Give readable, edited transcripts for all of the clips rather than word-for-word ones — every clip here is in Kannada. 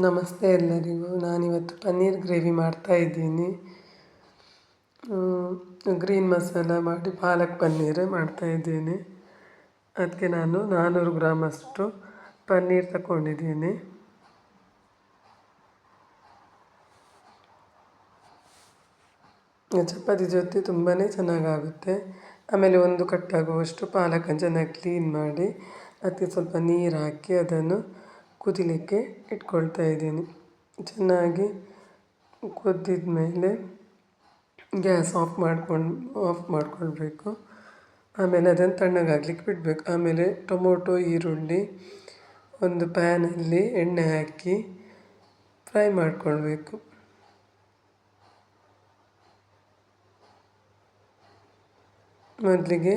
ನಮಸ್ತೆ ಎಲ್ಲರಿಗೂ. ನಾನಿವತ್ತು ಪನ್ನೀರ್ ಗ್ರೇವಿ ಮಾಡ್ತಾಯಿದ್ದೀನಿ. ಗ್ರೀನ್ ಮಸಾಲ ಮಾಡಿ ಪಾಲಕ್ ಪನ್ನೀರ್ ಮಾಡ್ತಾಯಿದ್ದೀನಿ. ಅದಕ್ಕೆ ನಾನು 400 ಗ್ರಾಮಷ್ಟು ಪನ್ನೀರ್ ತಗೊಂಡಿದ್ದೀನಿ. ಚಪಾತಿ ಜೊತೆ ತುಂಬಾ ಚೆನ್ನಾಗಾಗುತ್ತೆ. ಆಮೇಲೆ 1 ಕಟ್ಟಾಗುವಷ್ಟು ಪಾಲಕನ್ನು ಚೆನ್ನಾಗಿ ಕ್ಲೀನ್ ಮಾಡಿ ಅದಕ್ಕೆ ಸ್ವಲ್ಪ ನೀರು ಹಾಕಿ ಅದನ್ನು ಕುದಿಲಿಕ್ಕೆ ಇಟ್ಕೊಳ್ತಾ ಇದ್ದೀನಿ. ಚೆನ್ನಾಗಿ ಕುದ್ದಿದ ಮೇಲೆ ಗ್ಯಾಸ್ ಆಫ್ ಮಾಡ್ಕೊಳ್ಬೇಕು. ಆಮೇಲೆ ಅದನ್ನು ತಣ್ಣಗಾಗ್ಲಿಕ್ಕೆ ಬಿಡಬೇಕು. ಆಮೇಲೆ ಟೊಮೊಟೊ, ಈರುಳ್ಳಿ ಒಂದು ಪ್ಯಾನಲ್ಲಿ ಎಣ್ಣೆ ಹಾಕಿ ಫ್ರೈ ಮಾಡಿಕೊಳ್ಬೇಕು. ಮೊದಲಿಗೆ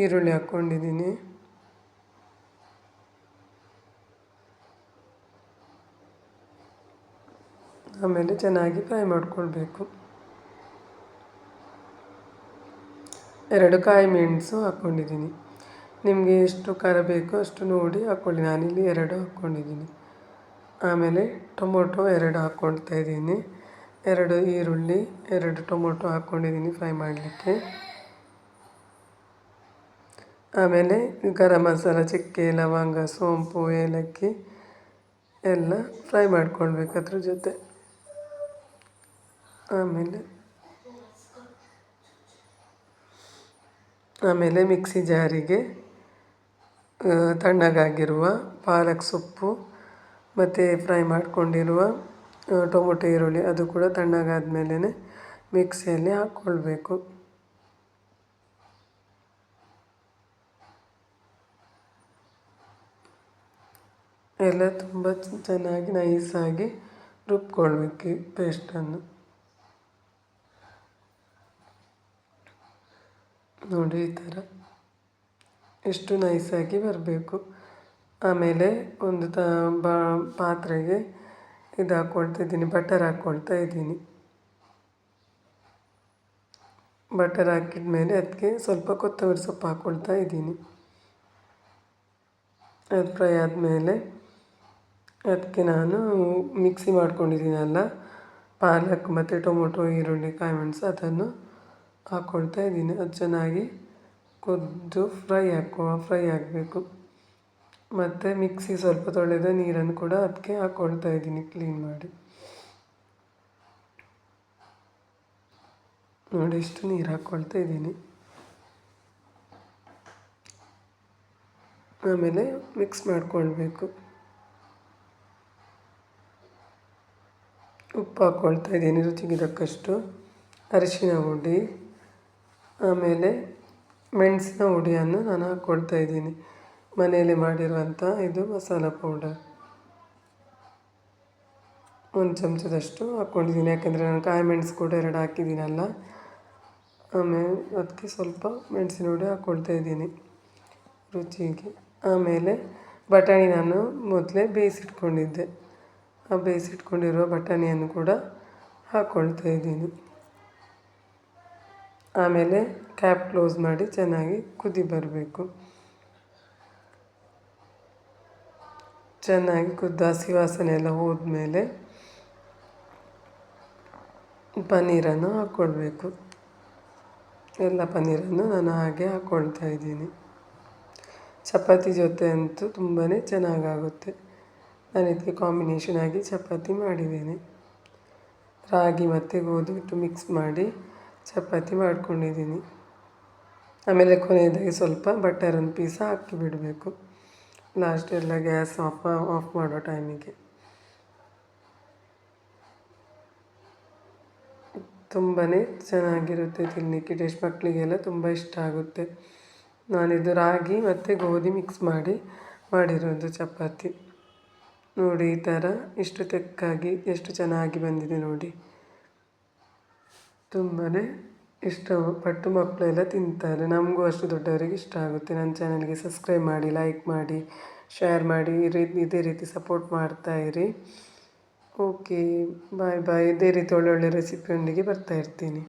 ಈರುಳ್ಳಿ ಹಾಕ್ಕೊಂಡಿದ್ದೀನಿ. ಆಮೇಲೆ ಚೆನ್ನಾಗಿ ಫ್ರೈ ಮಾಡಿಕೊಳ್ಬೇಕು. 2 ಕಾಯಿ ಮೆಣಸು ಹಾಕ್ಕೊಂಡಿದ್ದೀನಿ. ನಿಮಗೆ ಎಷ್ಟು ಖಾರ ಬೇಕೋ ಅಷ್ಟು ನೋಡಿ ಹಾಕ್ಕೊಳ್ಳಿ. ನಾನಿಲ್ಲಿ 2 ಹಾಕ್ಕೊಂಡಿದ್ದೀನಿ. ಆಮೇಲೆ ಟೊಮೊಟೊ 2 ಹಾಕ್ಕೊಳ್ತಾ ಇದ್ದೀನಿ. 2 ಈರುಳ್ಳಿ, 2 ಟೊಮೊಟೊ ಹಾಕ್ಕೊಂಡಿದ್ದೀನಿ ಫ್ರೈ ಮಾಡಲಿಕ್ಕೆ. ಆಮೇಲೆ ಗರಂ ಮಸಾಲ, ಚಕ್ಕೆ, ಲವಂಗ, ಸೋಂಪು, ಏಲಕ್ಕಿ ಎಲ್ಲ ಫ್ರೈ ಮಾಡ್ಕೊಳ್ಬೇಕು ಅದ್ರ ಜೊತೆ. ಆಮೇಲೆ ಮಿಕ್ಸಿ ಜಾರಿಗೆ ತಣ್ಣಗಾಗಿರುವ ಪಾಲಕ್ ಸೊಪ್ಪು ಮತ್ತು ಫ್ರೈ ಮಾಡ್ಕೊಂಡಿರುವ ಟೊಮೊಟೊ, ಈರುಳ್ಳಿ ಅದು ಕೂಡ ತಣ್ಣಗಾದ ಮೇಲೆ ಮಿಕ್ಸಿಯಲ್ಲಿ ಹಾಕ್ಕೊಳ್ಬೇಕು. ಎಲ್ಲ ತುಂಬ ಚೆನ್ನಾಗಿ ನೈಸಾಗಿ ರುಬ್ಕೊಳ್ಬೇಕು ಪೇಸ್ಟನ್ನು. ನೋಡಿ ಈ ಥರ ಎಷ್ಟು ನೈಸಾಗಿ ಬರಬೇಕು. ಆಮೇಲೆ ಒಂದು ಪಾತ್ರೆಗೆ ಇದು ಹಾಕ್ಕೊಳ್ತಾ ಇದ್ದೀನಿ, ಬಟರ್ ಹಾಕ್ಕೊಳ್ತಾ ಇದ್ದೀನಿ. ಬಟರ್ ಹಾಕಿದ ಮೇಲೆ ಅದಕ್ಕೆ ಸ್ವಲ್ಪ ಕೊತ್ತಂಬರಿ ಸೊಪ್ಪು ಹಾಕ್ಕೊಳ್ತಾ ಇದ್ದೀನಿ. ಅದು ಫ್ರೈ ಆದಮೇಲೆ ಅದಕ್ಕೆ ನಾನು ಮಿಕ್ಸಿ ಮಾಡ್ಕೊಂಡಿದ್ದೀನಲ್ಲ ಪಾಲಕ್ ಮತ್ತು ಟೊಮೊಟೊ, ಈರುಳ್ಳಿ, ಕಾಯಿ ಮೆಣಸು ಅದನ್ನು ಹಾಕ್ಕೊಳ್ತಾ ಇದ್ದೀನಿ. ಅದು ಚೆನ್ನಾಗಿ ಕುದ್ದು ಫ್ರೈ ಆಗಬೇಕು. ಮತ್ತು ಮಿಕ್ಸಿ ಸ್ವಲ್ಪ ತೊಳೆದ ನೀರನ್ನು ಕೂಡ ಅದಕ್ಕೆ ಹಾಕ್ಕೊಳ್ತಾ ಇದ್ದೀನಿ ಕ್ಲೀನ್ ಮಾಡಿ. ನೋಡಿ ಇಷ್ಟು ನೀರು ಹಾಕ್ಕೊಳ್ತಾ ಇದ್ದೀನಿ. ಆಮೇಲೆ ಮಿಕ್ಸ್ ಮಾಡಿಕೊಳ್ಬೇಕು. ಉಪ್ಪು ಹಾಕ್ಕೊಳ್ತಾ ಇದ್ದೀನಿ ರುಚಿಗೆ ತಕ್ಕಷ್ಟು, ಅರಿಶಿನ ಹುಡಿ, ಆಮೇಲೆ ಮೆಣಸಿನ ಹುಡಿಯನ್ನು ನಾನು ಹಾಕ್ಕೊಳ್ತಾ ಇದ್ದೀನಿ. ಮನೆಯಲ್ಲೇ ಮಾಡಿರುವಂಥ ಇದು ಮಸಾಲ ಪೌಡರ್ 1 ಚಮಚದಷ್ಟು ಹಾಕ್ಕೊಂಡಿದ್ದೀನಿ. ಯಾಕೆಂದರೆ ನಾನು ಕಾಯಿ ಮೆಣಸು ಕೂಡ 2 ಹಾಕಿದ್ದೀನಲ್ಲ. ಆಮೇಲೆ ಅದಕ್ಕೆ ಸ್ವಲ್ಪ ಮೆಣಸಿನ ಹುಡಿ ಹಾಕ್ಕೊಳ್ತಾ ಇದ್ದೀನಿ ರುಚಿಗೆ. ಆಮೇಲೆ ಬಟಾಣಿ ನಾನು ಮೊದಲೇ ಬೇಯಿಸಿಟ್ಕೊಂಡಿದ್ದೆ. ಆ ಬೇಯಿಸಿಟ್ಕೊಂಡಿರುವ ಬಟಾಣಿಯನ್ನು ಕೂಡ ಹಾಕ್ಕೊಳ್ತಾ ಇದ್ದೀನಿ. ಆಮೇಲೆ ಕ್ಯಾಪ್ ಕ್ಲೋಸ್ ಮಾಡಿ ಚೆನ್ನಾಗಿ ಕುದಿ ಬರಬೇಕು. ಚೆನ್ನಾಗಿ ಕುದ್ದು ಹಸಿ ವಾಸನೆ ಎಲ್ಲ ಹೋದ್ಮೇಲೆ ಪನ್ನೀರನ್ನು ಹಾಕ್ಕೊಳ್ಬೇಕು. ಎಲ್ಲ ಪನ್ನೀರನ್ನು ನಾನು ಹಾಗೆ ಹಾಕ್ಕೊಳ್ತಾ ಇದ್ದೀನಿ. ಚಪಾತಿ ಜೊತೆ ಅಂತೂ ತುಂಬಾ ಚೆನ್ನಾಗಾಗುತ್ತೆ. ನಾನು ಇದಕ್ಕೆ ಕಾಂಬಿನೇಷನ್ ಆಗಿ ಚಪಾತಿ ಮಾಡಿದ್ದೇನೆ. ರಾಗಿ ಮತ್ತು ಗೋಧಿ ಹಿಟ್ಟು ಮಿಕ್ಸ್ ಮಾಡಿ ಚಪಾತಿ ಮಾಡ್ಕೊಂಡಿದ್ದೀನಿ. ಆಮೇಲೆ ಕೊನೆಯದಾಗಿ ಸ್ವಲ್ಪ ಬಟರ್ ಒಂದು ಪೀಸ್ ಹಾಕಿ ಬಿಡಬೇಕು ಲಾಸ್ಟ್ ಎಲ್ಲ ಗ್ಯಾಸ್ ಆಫ್ ಮಾಡೋ ಟೈಮಿಗೆ. ತುಂಬಾ ಚೆನ್ನಾಗಿರುತ್ತೆ ತಿನ್ನಲಿಕ್ಕೆ. ಟೇಸ್ಟ್ ಮಕ್ಕಳಿಗೆಲ್ಲ ತುಂಬ ಇಷ್ಟ ಆಗುತ್ತೆ. ನಾನಿದು ರಾಗಿ ಮತ್ತು ಗೋಧಿ ಮಿಕ್ಸ್ ಮಾಡಿ ಮಾಡಿರೋದು ಚಪಾತಿ. ನೋಡಿ ಈ ಥರ ಇಷ್ಟು ತೆಕ್ಕಾಗಿ ಎಷ್ಟು ಚೆನ್ನಾಗಿ ಬಂದಿದೆ ನೋಡಿ. ತುಂಬಾ ಇಷ್ಟಪಟ್ಟು ಮಕ್ಕಳೆಲ್ಲ ತಿಂತಾರೆ. ನಮಗೂ ಅಷ್ಟು ದೊಡ್ಡವರಿಗೆ ಇಷ್ಟ ಆಗುತ್ತೆ. ನನ್ನ ಚಾನಲ್ಗೆ ಸಬ್ಸ್ಕ್ರೈಬ್ ಮಾಡಿ, ಲೈಕ್ ಮಾಡಿ, ಶೇರ್ ಮಾಡಿ, ಇದೇ ರೀತಿ ಸಪೋರ್ಟ್ ಮಾಡ್ತಾಯಿರಿ. ಓಕೆ, ಬಾಯ್ ಬಾಯ್. ಇದೇ ರೀತಿ ಒಳ್ಳೊಳ್ಳೆ ರೆಸಿಪಿಯೊಂದಿಗೆ ಬರ್ತಾಯಿರ್ತೀನಿ.